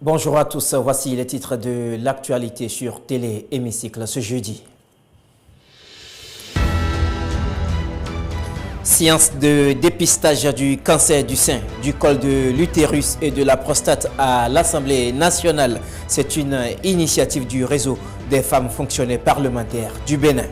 Bonjour à tous, voici les titres de l'actualité sur Télé Hémicycle ce jeudi. Séance de dépistage du cancer du sein, du col de l'utérus et de la prostate à l'Assemblée nationale. C'est une initiative du réseau des femmes fonctionnaires parlementaires du Bénin.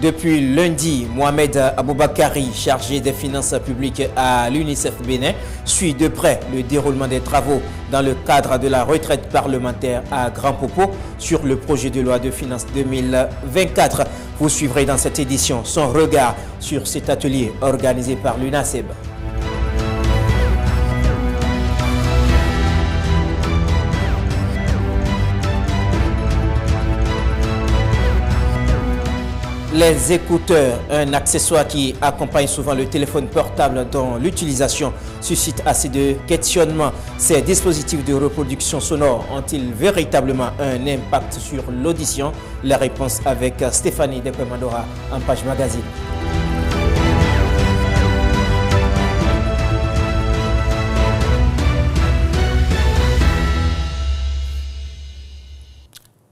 Depuis lundi, Mohamed Aboubakari, chargé des finances publiques à l'UNICEF Bénin, suit de près le déroulement des travaux dans le cadre de la retraite parlementaire à Grand Popo sur le projet de loi de finances 2024. Vous suivrez dans cette édition son regard sur cet atelier organisé par l'UNASEB. Les écouteurs, un accessoire qui accompagne souvent le téléphone portable dont l'utilisation suscite assez de questionnements. Ces dispositifs de reproduction sonore ont-ils véritablement un impact sur l'audition? La réponse avec Stéphanie Dekwemandora en page magazine.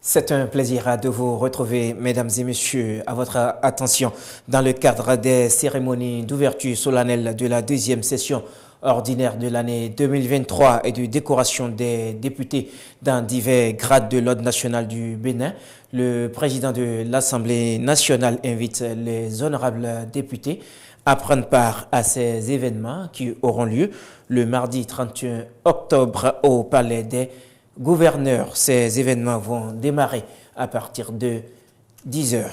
C'est un plaisir de vous retrouver, mesdames et messieurs, à votre attention dans le cadre des cérémonies d'ouverture solennelle de la deuxième session ordinaire de l'année 2023 et de décoration des députés dans divers grades de l'ordre national du Bénin. Le président de l'Assemblée nationale invite les honorables députés à prendre part à ces événements qui auront lieu le mardi 31 octobre au Palais des Gouverneurs. Ces événements vont démarrer à partir de 10h.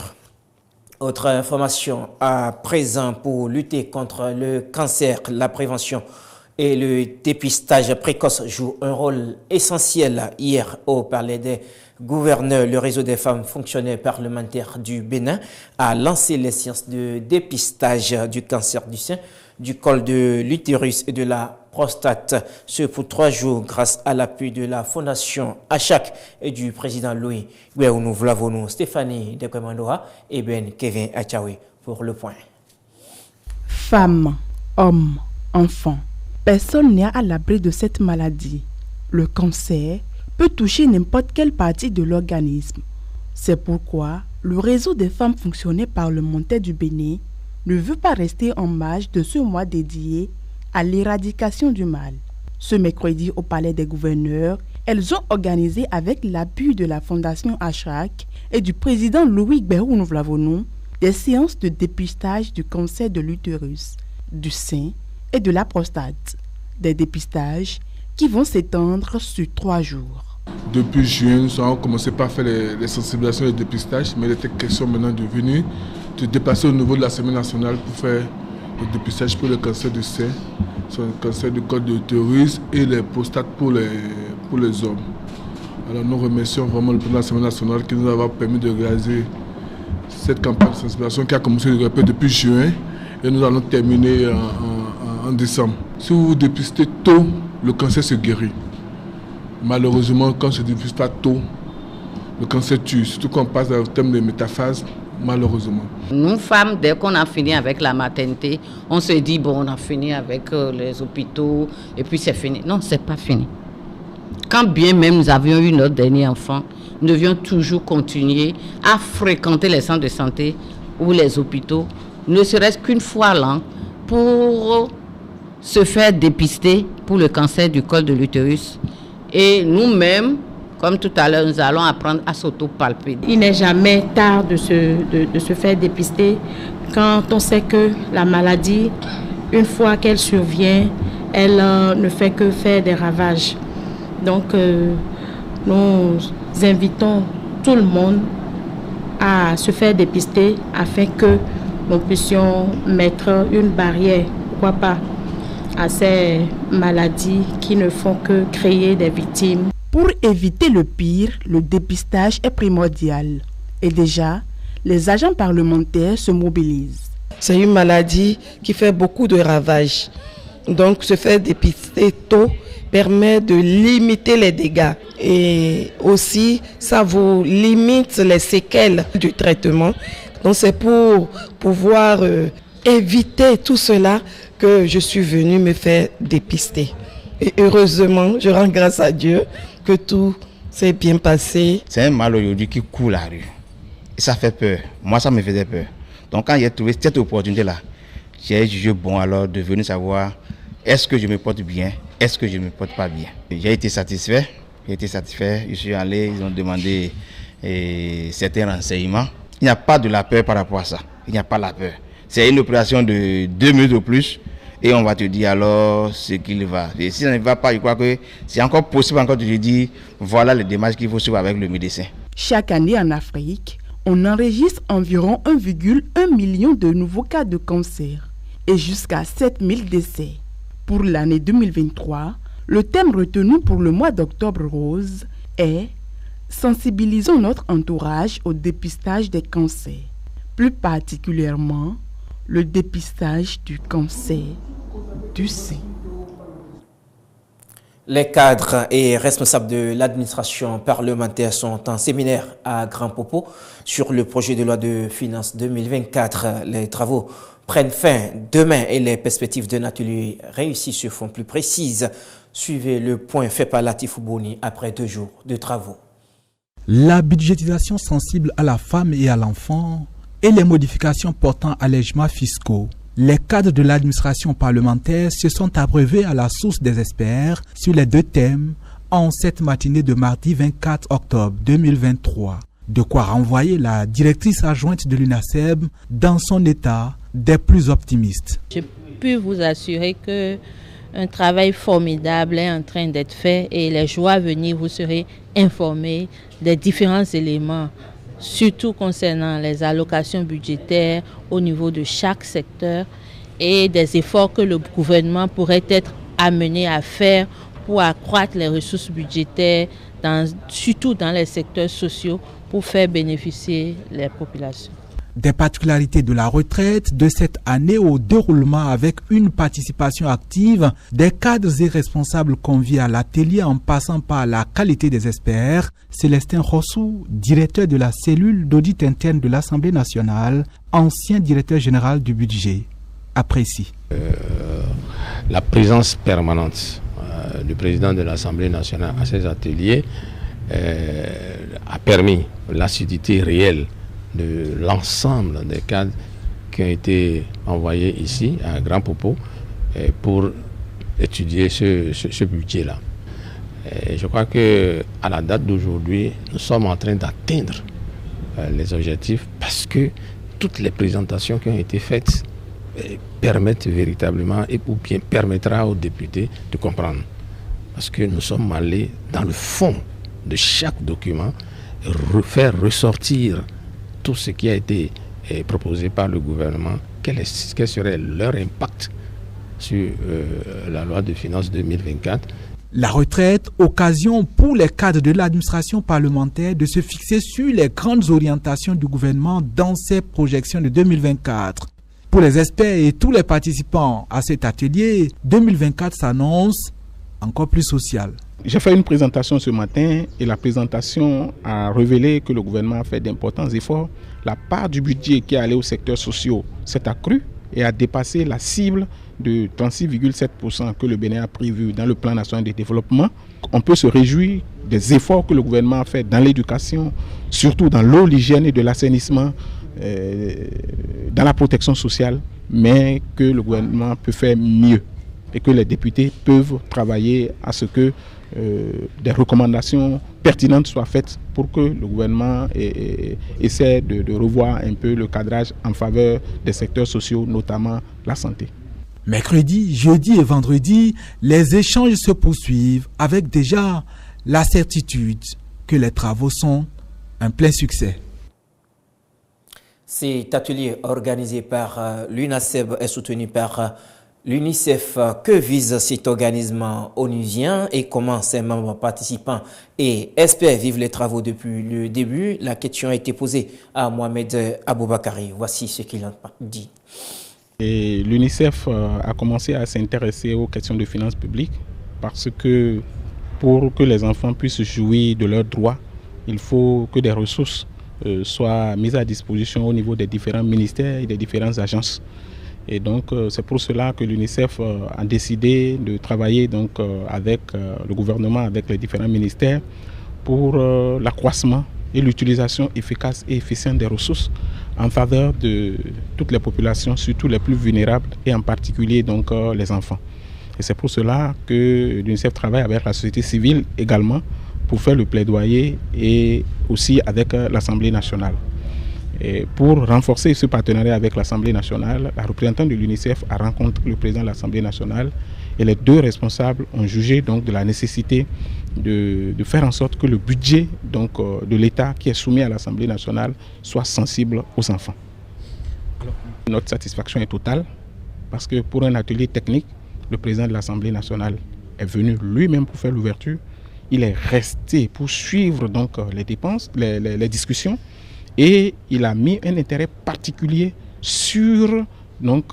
Autre information à présent pour lutter contre le cancer, la prévention et le dépistage précoce jouent un rôle essentiel. Hier, au Palais des Gouverneurs, le réseau des femmes fonctionnaires parlementaires du Bénin a lancé les séances de dépistage du cancer du sein, du col de l'utérus et de la prostate, ce pour 3 jours grâce à l'appui de la Fondation Achak et du président Louis Gouéounou Stéphanie Dekwemandora et Ben Kevin Achaoui pour le point. Femmes, hommes, enfants, personne n'est à l'abri de cette maladie. Le cancer peut toucher n'importe quelle partie de l'organisme. C'est pourquoi le réseau des femmes fonctionnaires parlementaires du Bénin ne veut pas rester en marge de ce mois dédié à l'éradication du mal. Ce mercredi au Palais des Gouverneurs, elles ont organisé avec l'appui de la Fondation Achak et du président Louis Gouéounou des séances de dépistage du cancer de l'utérus, du sein et de la prostate. Des dépistages qui vont s'étendre sur 3 jours. Depuis juin, nous avons commencé par faire les sensibilisations et les dépistages, mais il était question maintenant de venir, de dépasser au niveau de la Semaine nationale pour faire le dépistage pour le cancer du sein, le cancer du col de l'utérus et les prostates pour les hommes. Alors nous remercions vraiment le président de la Semaine nationale qui nous a permis de réaliser cette campagne de sensibilisation qui a commencé depuis juin et nous allons terminer en décembre. Si vous dépistez tôt, le cancer se guérit. Malheureusement, quand on ne se dépiste pas tôt, le cancer tue, surtout quand on passe au thème de métaphase. Malheureusement. Nous, femmes, dès qu'on a fini avec la maternité, on se dit, bon, on a fini avec les hôpitaux et puis c'est fini. Non, c'est pas fini. Quand bien même nous avions eu notre dernier enfant, nous devions toujours continuer à fréquenter les centres de santé ou les hôpitaux, ne serait-ce qu'une fois l'an, pour se faire dépister pour le cancer du col de l'utérus. Et nous-mêmes, comme tout à l'heure, nous allons apprendre à s'auto-palper. Il n'est jamais tard de se faire dépister quand on sait que la maladie, une fois qu'elle survient, elle ne fait que faire des ravages. Donc, nous invitons tout le monde à se faire dépister afin que nous puissions mettre une barrière, pourquoi pas, à ces maladies qui ne font que créer des victimes. Pour éviter le pire, le dépistage est primordial. Et déjà, les agents parlementaires se mobilisent. C'est une maladie qui fait beaucoup de ravages. Donc, se faire dépister tôt permet de limiter les dégâts et aussi ça vous limite les séquelles du traitement. Donc c'est pour pouvoir éviter tout cela que je suis venue me faire dépister. Et heureusement, je rends grâce à Dieu que tout s'est bien passé. C'est un mal aujourd'hui qui court la rue. Et ça fait peur. Moi, ça me faisait peur. Donc quand j'ai trouvé cette opportunité-là, j'ai jugé bon alors de venir savoir est-ce que je me porte bien, est-ce que je ne me porte pas bien. J'ai été satisfait. Je suis allé, ils ont demandé certains renseignements. Il n'y a pas de la peur par rapport à ça. Il n'y a pas la peur. C'est une opération de 2 minutes ou plus et on va te dire alors ce qu'il va. Et si ça ne va pas, je crois que c'est encore possible encore de te dire voilà les démarches qu'il faut suivre avec le médecin. Chaque année en Afrique, on enregistre environ 1,1 million de nouveaux cas de cancer et jusqu'à 7000 décès. Pour l'année 2023, le thème retenu pour le mois d'octobre rose est « Sensibilisons notre entourage au dépistage des cancers », plus particulièrement le dépistage du cancer du sein. Les cadres et responsables de l'administration parlementaire sont en séminaire à Grand Popo sur le projet de loi de finances 2024. Les travaux prennent fin demain et les perspectives d'un atelier réussi se font plus précises. Suivez le point fait par Latif Bouni après 2 jours de travaux. La budgétisation sensible à la femme et à l'enfant et les modifications portant allègements fiscaux. Les cadres de l'administration parlementaire se sont abreuvés à la source des experts sur les 2 thèmes en cette matinée de mardi 24 octobre 2023. De quoi renvoyer la directrice adjointe de l'UNASEB dans son état des plus optimistes. Je peux vous assurer que un travail formidable est en train d'être fait et les jours à venir, vous serez informés des différents éléments, surtout concernant les allocations budgétaires au niveau de chaque secteur et des efforts que le gouvernement pourrait être amené à faire pour accroître les ressources budgétaires, surtout dans les secteurs sociaux, pour faire bénéficier les populations. Des particularités de la retraite de cette année au déroulement avec une participation active des cadres et responsables conviés à l'atelier en passant par la qualité des experts. Célestin Rossou, directeur de la cellule d'audit interne de l'Assemblée nationale, ancien directeur général du budget, apprécie. La présence permanente du président de l'Assemblée nationale à ces ateliers a permis l'assiduité réelle de l'ensemble des cadres qui ont été envoyés ici à Grand Popo pour étudier ce budget-là. Je crois qu'à la date d'aujourd'hui, nous sommes en train d'atteindre les objectifs parce que toutes les présentations qui ont été faites permettent véritablement ou bien permettra aux députés de comprendre. Parce que nous sommes allés dans le fond de chaque document, faire ressortir tout ce qui a été proposé par le gouvernement, quel serait leur impact sur la loi de finances 2024. La retraite, occasion pour les cadres de l'administration parlementaire de se fixer sur les grandes orientations du gouvernement dans ses projections de 2024. Pour les experts et tous les participants à cet atelier, 2024 s'annonce encore plus social. J'ai fait une présentation ce matin et la présentation a révélé que le gouvernement a fait d'importants efforts. La part du budget qui est allée aux secteurs sociaux s'est accrue et a dépassé la cible de 36,7% que le Bénin a prévu dans le plan national de développement. On peut se réjouir des efforts que le gouvernement a fait dans l'éducation, surtout dans l'eau, l'hygiène et de l'assainissement, dans la protection sociale, mais que le gouvernement peut faire mieux et que les députés peuvent travailler à ce que des recommandations pertinentes soient faites pour que le gouvernement essaie de revoir un peu le cadrage en faveur des secteurs sociaux, notamment la santé. Mercredi, jeudi et vendredi, les échanges se poursuivent avec déjà la certitude que les travaux sont un plein succès. Cet atelier organisé par l'UNASEB est soutenu par l'UNICEF. Que vise cet organisme onusien et comment ses membres participants et experts vivent les travaux depuis le début? La question a été posée à Mohamed Aboubakari. Voici ce qu'il en dit. L'UNICEF a commencé à s'intéresser aux questions de finances publiques parce que pour que les enfants puissent jouir de leurs droits, il faut que des ressources soient mises à disposition au niveau des différents ministères et des différentes agences. Et donc c'est pour cela que l'UNICEF a décidé de travailler donc, avec le gouvernement, avec les différents ministères pour l'accroissement et l'utilisation efficace et efficiente des ressources en faveur de toutes les populations, surtout les plus vulnérables et en particulier donc, les enfants. Et c'est pour cela que l'UNICEF travaille avec la société civile également pour faire le plaidoyer et aussi avec l'Assemblée nationale. Et pour renforcer ce partenariat avec l'Assemblée nationale, la représentante de l'UNICEF a rencontré le président de l'Assemblée nationale et les deux responsables ont jugé donc de la nécessité de faire en sorte que le budget donc, de l'État qui est soumis à l'Assemblée nationale soit sensible aux enfants. Notre satisfaction est totale parce que pour un atelier technique, le président de l'Assemblée nationale est venu lui-même pour faire l'ouverture. Il est resté pour suivre donc, les dépenses, les discussions. Et il a mis un intérêt particulier sur donc,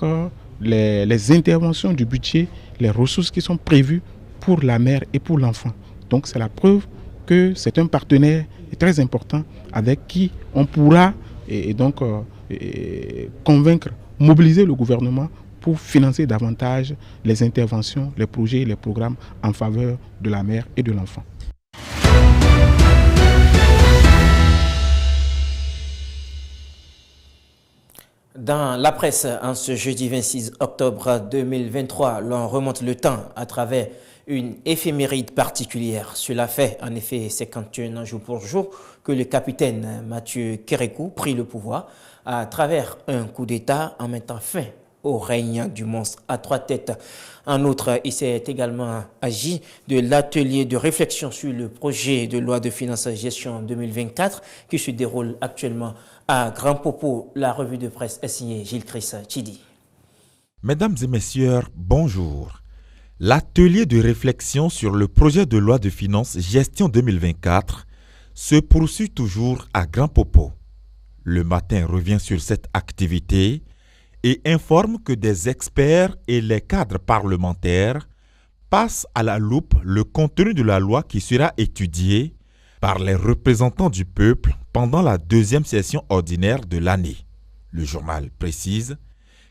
les interventions du budget, les ressources qui sont prévues pour la mère et pour l'enfant. Donc c'est la preuve que c'est un partenaire très important avec qui on pourra convaincre, mobiliser le gouvernement pour financer davantage les interventions, les projets et les programmes en faveur de la mère et de l'enfant. Dans la presse, en ce jeudi 26 octobre 2023, l'on remonte le temps à travers une éphéméride particulière. Cela fait en effet 51 jours pour jour que le capitaine Mathieu Kérékou prit le pouvoir à travers un coup d'État en mettant fin au règne du monstre à trois têtes. En outre, il s'est également agi de l'atelier de réflexion sur le projet de loi de finances gestion 2024 qui se déroule actuellement à Grand Popo. La revue de presse est signée Gilles Chris Chidi. Mesdames et messieurs, bonjour. L'atelier de réflexion sur le projet de loi de finances gestion 2024 se poursuit toujours à Grand Popo. Le matin revient sur cette activité et informe que des experts et les cadres parlementaires passent à la loupe le contenu de la loi qui sera étudié par les représentants du peuple pendant la deuxième session ordinaire de l'année. Le journal précise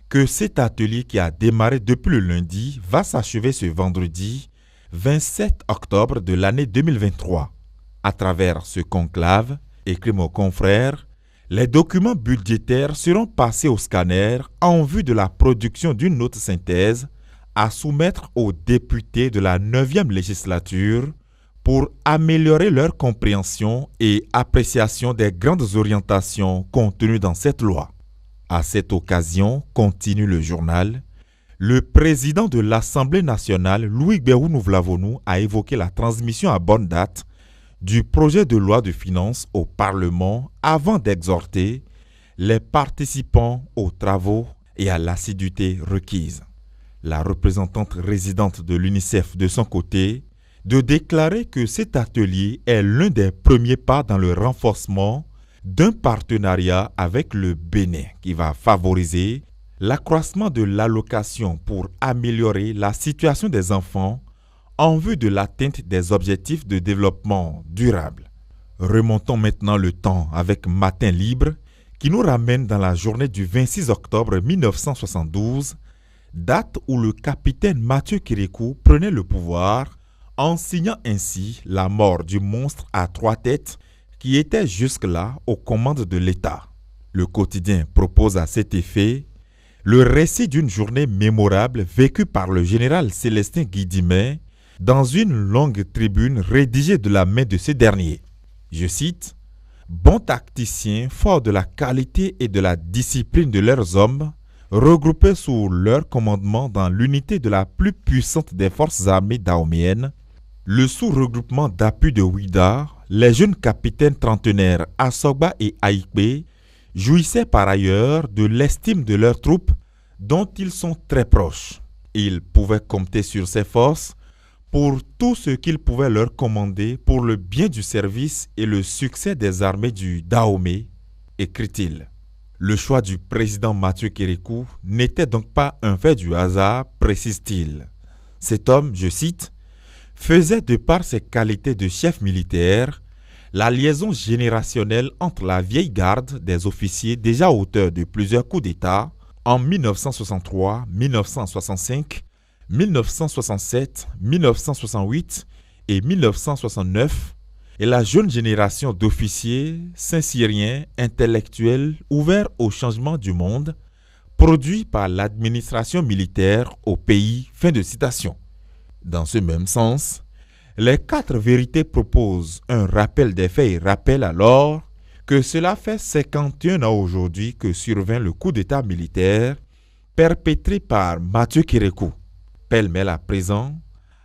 que cet atelier qui a démarré depuis le lundi va s'achever ce vendredi 27 octobre de l'année 2023. À travers ce conclave, écrit mon confrère, les documents budgétaires seront passés au scanner en vue de la production d'une note synthèse à soumettre aux députés de la 9e législature pour améliorer leur compréhension et appréciation des grandes orientations contenues dans cette loi. À cette occasion, continue le journal, le président de l'Assemblée nationale, Louis Béhou-Nouvlavonou, a évoqué la transmission à bonne date du projet de loi de finances au Parlement avant d'exhorter les participants aux travaux et à l'assiduité requise. La représentante résidente de l'UNICEF de son côté, de déclarer que cet atelier est l'un des premiers pas dans le renforcement d'un partenariat avec le Bénin qui va favoriser l'accroissement de l'allocation pour améliorer la situation des enfants en vue de l'atteinte des objectifs de développement durable. Remontons maintenant le temps avec Matin Libre qui nous ramène dans la journée du 26 octobre 1972, date où le capitaine Mathieu Kérékou prenait le pouvoir en signant ainsi la mort du monstre à trois têtes qui était jusque-là aux commandes de l'État. Le quotidien propose à cet effet le récit d'une journée mémorable vécue par le général Célestin Guidimé dans une longue tribune rédigée de la main de ce dernier. Je cite, « Bons tacticiens, forts de la qualité et de la discipline de leurs hommes, regroupés sous leur commandement dans l'unité de la plus puissante des forces armées dahoméennes, le sous-regroupement d'appui de Ouida, les jeunes capitaines trentenaires Assogba et Aïkbe jouissaient par ailleurs de l'estime de leurs troupes dont ils sont très proches. Ils pouvaient compter sur ces forces pour tout ce qu'ils pouvaient leur commander pour le bien du service et le succès des armées du Dahomey, écrit-il. Le choix du président Mathieu Kérékou n'était donc pas un fait du hasard, précise-t-il. Cet homme, je cite, faisait de par ses qualités de chef militaire la liaison générationnelle entre la vieille garde des officiers déjà auteurs de plusieurs coups d'État en 1963, 1965, 1967, 1968 et 1969 et la jeune génération d'officiers saint-cyriens intellectuels ouverts au changement du monde produit par l'administration militaire au pays. Fin de citation. Dans ce même sens, les 4 vérités proposent un rappel des faits et rappellent alors que cela fait 51 ans aujourd'hui que survint le coup d'État militaire perpétré par Mathieu Kérékou. Pêle-mêle à présent,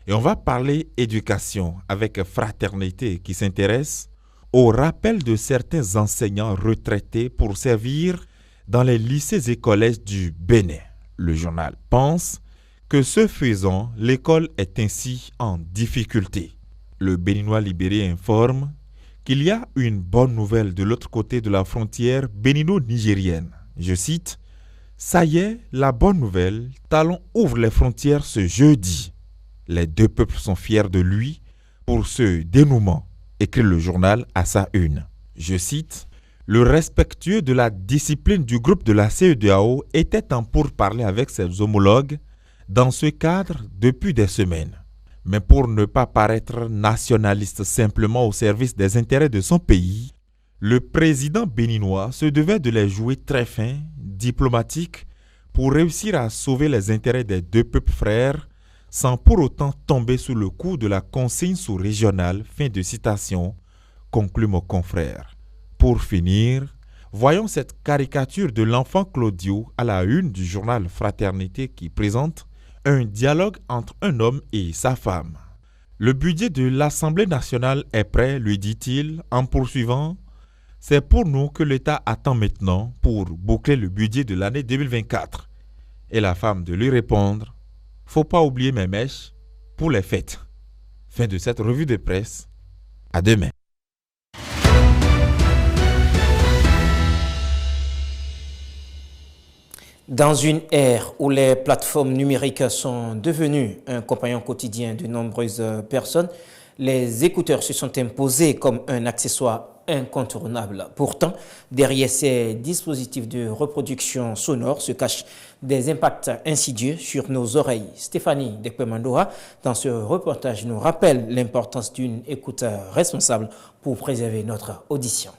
et on va parler éducation avec fraternité qui s'intéresse au rappel de certains enseignants retraités pour servir dans les lycées et collèges du Bénin. Le journal pense que ce faisant, l'école est ainsi en difficulté. Le Béninois libéré informe qu'il y a une bonne nouvelle de l'autre côté de la frontière bénino-nigérienne. Je cite, « Ça y est, la bonne nouvelle, Talon ouvre les frontières ce jeudi. Les 2 peuples sont fiers de lui pour ce dénouement », écrit le journal à sa une. Je cite, « Le respectueux de la discipline du groupe de la CEDEAO était en pourparlers avec ses homologues dans ce cadre depuis des semaines. Mais pour ne pas paraître nationaliste simplement au service des intérêts de son pays, le président béninois se devait de les jouer très fin, diplomatique, pour réussir à sauver les intérêts des 2 peuples frères sans pour autant tomber sous le coup de la consigne sous-régionale. Fin de citation, conclut mon confrère. Pour finir, voyons cette caricature de l'enfant Claudio à la une du journal Fraternité qui présente un dialogue entre un homme et sa femme. Le budget de l'Assemblée nationale est prêt, lui dit-il, en poursuivant. C'est pour nous que l'État attend maintenant pour boucler le budget de l'année 2024. Et la femme de lui répondre, faut pas oublier mes mèches pour les fêtes. Fin de cette revue de presse. À demain. Dans une ère où les plateformes numériques sont devenues un compagnon quotidien de nombreuses personnes, les écouteurs se sont imposés comme un accessoire incontournable. Pourtant, derrière ces dispositifs de reproduction sonore se cachent des impacts insidieux sur nos oreilles. Stéphanie Dekpemandoa, dans ce reportage, nous rappelle l'importance d'une écoute responsable pour préserver notre audition.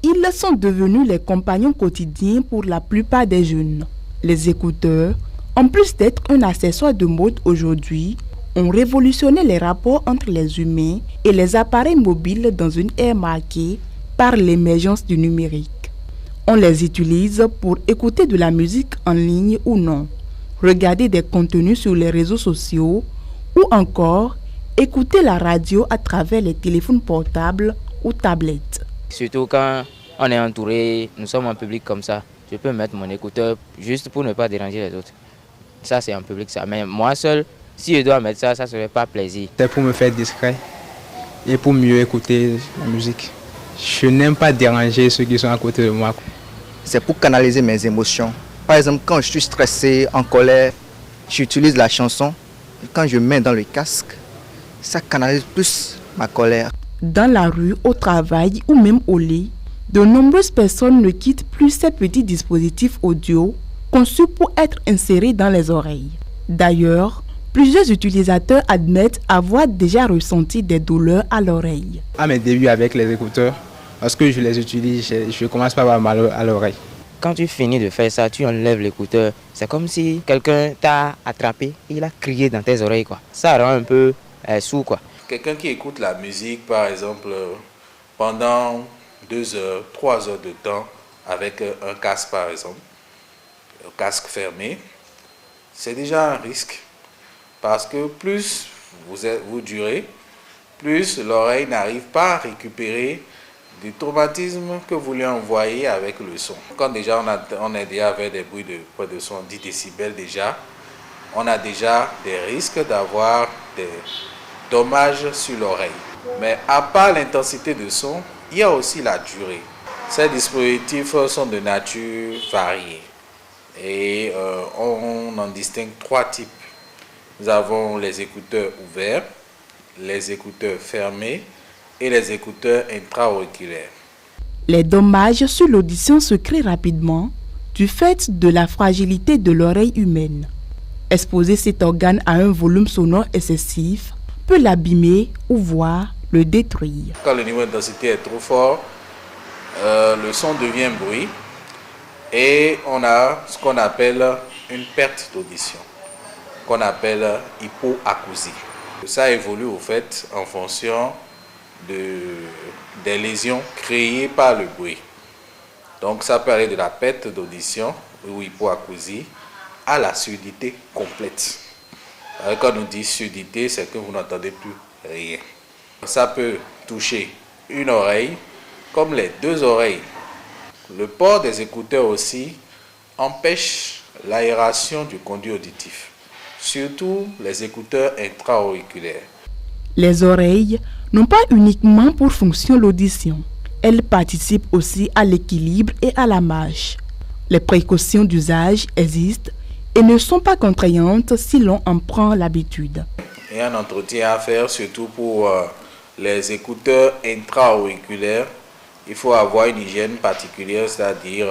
Ils sont devenus les compagnons quotidiens pour la plupart des jeunes. Les écouteurs, en plus d'être un accessoire de mode aujourd'hui, ont révolutionné les rapports entre les humains et les appareils mobiles dans une ère marquée par l'émergence du numérique. On les utilise pour écouter de la musique en ligne ou non, regarder des contenus sur les réseaux sociaux ou encore écouter la radio à travers les téléphones portables ou tablettes. Surtout quand on est entouré, nous sommes en public comme ça, je peux mettre mon écouteur juste pour ne pas déranger les autres. Ça c'est en public ça, mais moi seul, si je dois mettre ça, ça ne serait pas plaisir. C'est pour me faire discret et pour mieux écouter la musique. Je n'aime pas déranger ceux qui sont à côté de moi. C'est pour canaliser mes émotions. Par exemple, quand je suis stressé, en colère, j'utilise la chanson. Quand je mets dans le casque, ça canalise plus ma colère. Dans la rue, au travail ou même au lit, de nombreuses personnes ne quittent plus ces petits dispositifs audio conçus pour être insérés dans les oreilles. D'ailleurs, plusieurs utilisateurs admettent avoir déjà ressenti des douleurs à l'oreille. À mes débuts avec les écouteurs, lorsque je les utilise, je commence par avoir mal à l'oreille. Quand tu finis de faire ça, tu enlèves l'écouteur. C'est comme si quelqu'un t'a attrapé et il a crié dans tes oreilles, quoi. Ça rend un peu sourd, quoi. Quelqu'un qui écoute la musique, par exemple, pendant 2 heures, 3 heures de temps, avec un casque, par exemple, un casque fermé, c'est déjà un risque. Parce que plus vous durez, plus l'oreille n'arrive pas à récupérer du traumatisme que vous lui envoyez avec le son. Quand déjà on est déjà avec des bruits de près de 70 décibels déjà, on a déjà des risques d'avoir des dommages sur l'oreille. Mais à part l'intensité de son, il y a aussi la durée. Ces dispositifs sont de nature variée et on en distingue 3 types. Nous avons les écouteurs ouverts, les écouteurs fermés et les écouteurs intra-auriculaires. Les dommages sur l'audition se créent rapidement du fait de la fragilité de l'oreille humaine. Exposer cet organe à un volume sonore excessif peut l'abîmer ou voire le détruire. Quand le niveau d'intensité est trop fort, le son devient bruit et on a ce qu'on appelle une perte d'audition, qu'on appelle hypoacousie. Ça évolue au fait en fonction des lésions créées par le bruit. Donc ça peut aller de la perte d'audition ou hypoacousie à la surdité complète. Quand on dit surdité, c'est que vous n'entendez plus rien. Ça peut toucher une oreille comme les deux oreilles. Le port des écouteurs aussi empêche l'aération du conduit auditif, surtout les écouteurs intra-auriculaires. Les oreilles n'ont pas uniquement pour fonction l'audition. Elles participent aussi à l'équilibre et à la marche. Les précautions d'usage existent et ne sont pas contraignantes si l'on en prend l'habitude. Il y a un entretien à faire, surtout pour les écouteurs intra-auriculaires. Il faut avoir une hygiène particulière, c'est-à-dire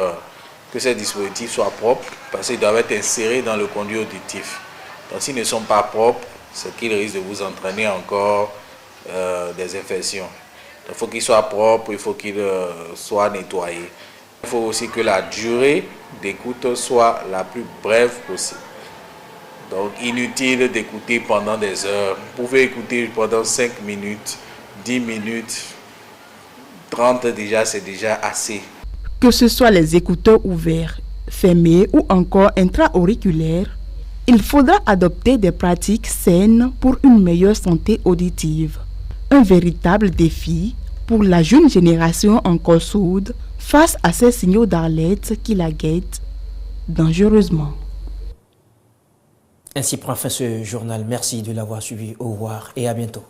que ces dispositifs soient propres, parce qu'ils doivent être insérés dans le conduit auditif. Donc s'ils ne sont pas propres, c'est qu'ils risquent de vous entraîner encore des infections. Il faut qu'ils soient propres, il faut qu'ils soient nettoyés. Il faut aussi que la durée d'écoute soit la plus brève possible. Donc inutile d'écouter pendant des heures. Vous pouvez écouter pendant 5 minutes, 10 minutes, 30 déjà, c'est déjà assez. Que ce soit les écouteurs ouverts, fermés ou encore intra-auriculaires, il faudra adopter des pratiques saines pour une meilleure santé auditive. Un véritable défi pour la jeune génération encore sourde face à ces signaux d'alerte qui la guettent dangereusement. Ainsi prend fin ce journal. Merci de l'avoir suivi. Au revoir et à bientôt.